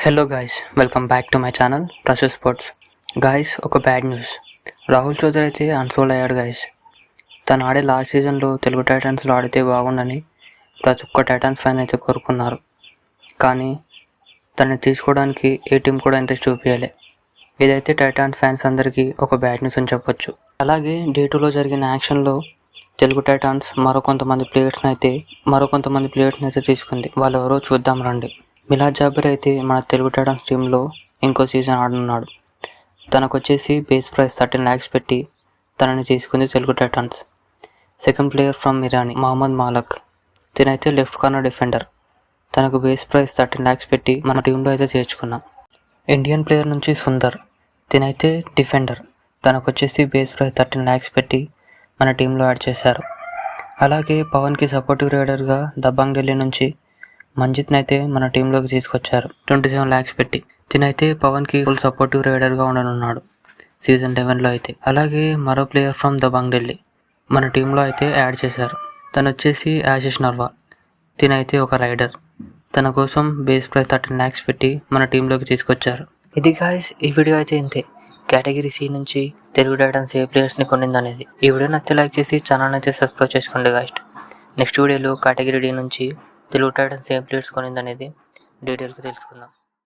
Hello guys, welcome back to my channel Prasu sports. Guys, ఒక bad news. Rahul Chowdary అయితే unsold అయ్యాడు guys. తను ఆడే లాస్ట్ సీజన్లో తెలుగు టైటన్స్లో ఆడితే బాగుండని ప్రతి ఒక్క టైటన్స్ ఫ్యాన్ అయితే కోరుకున్నారు. కానీ తనని తీసుకోవడానికి ఏ టీం కూడా ఇంట్రెస్ట్ చూపించలే. ఇదైతే టైటాన్స్ ఫ్యాన్స్ అందరికీ ఒక బ్యాడ్ న్యూస్ అని చెప్పొచ్చు. అలాగే డే 2లో జరిగిన యాక్షన్లో తెలుగు టైటాన్స్ మరో కొంతమంది ప్లేయర్స్ని అయితే తీసుకుంది. వాళ్ళు ఎవరో చూద్దాం రండి. మిలాద్ జాబిర్ అయితే మన తెలుగు టైటన్స్ టీంలో ఇంకో సీజన్ ఆడున్నాడు. తనకు వచ్చేసి బేస్ ప్రైస్ 13 lakhs పెట్టి తనని తీసుకుంది Telugu Titans. Second player from ఇరానీ మహమ్మద్ మాలక్. తినైతే లెఫ్ట్ కార్నర్ డిఫెండర్. తనకు బేస్ ప్రైస్ 13 lakhs పెట్టి మన టీంలో అయితే చేర్చుకున్నాం. ఇండియన్ ప్లేయర్ నుంచి సుందర్. తినైతే డిఫెండర్. తనకు వచ్చేసి బేస్ ప్రైస్ 13 lakhs పెట్టి మన టీంలో యాడ్ చేశారు. అలాగే పవన్కి సపోర్టివ్ రైడర్గా దబాంగ్ ఢిల్లీ నుంచి మంజిత్ని అయితే మన టీంలోకి తీసుకొచ్చారు 27 lakhs పెట్టి. తినైతే పవన్కి ఫుల్ సపోర్టివ్ రైడర్గా ఉండనున్నాడు సీజన్ 11లో అయితే. అలాగే మరో ప్లేయర్ ఫ్రమ్ దబాంగ్ ఢిల్లీ మన టీంలో అయితే యాడ్ చేశారు. తను వచ్చేసి ఆశిష్ నర్వా. తినైతే ఒక రైడర్. తన కోసం బేస్ ప్రైస్ 13 lakhs పెట్టి మన టీంలోకి తీసుకొచ్చారు. ఇది గాయ్స్, ఈ వీడియో అయితే ఇంతే. కేటగిరీ సి నుంచి తెలుగు టైటన్స్ ఏ ప్లేయర్స్ని కొనిందనేది. ఈ వీడియో నచ్చితే లైక్ చేసి ఛానల్ అయితే సబ్స్క్రైబ్ చేసుకోండి గాయ్స్. నెక్స్ట్ వీడియోలో కేటగిరీ డి నుంచి తెలుగు టైటన్స్ ఏ ప్లేయర్స్ కొనిందనేది డీటెయిల్గా తెలుసుకుందాం.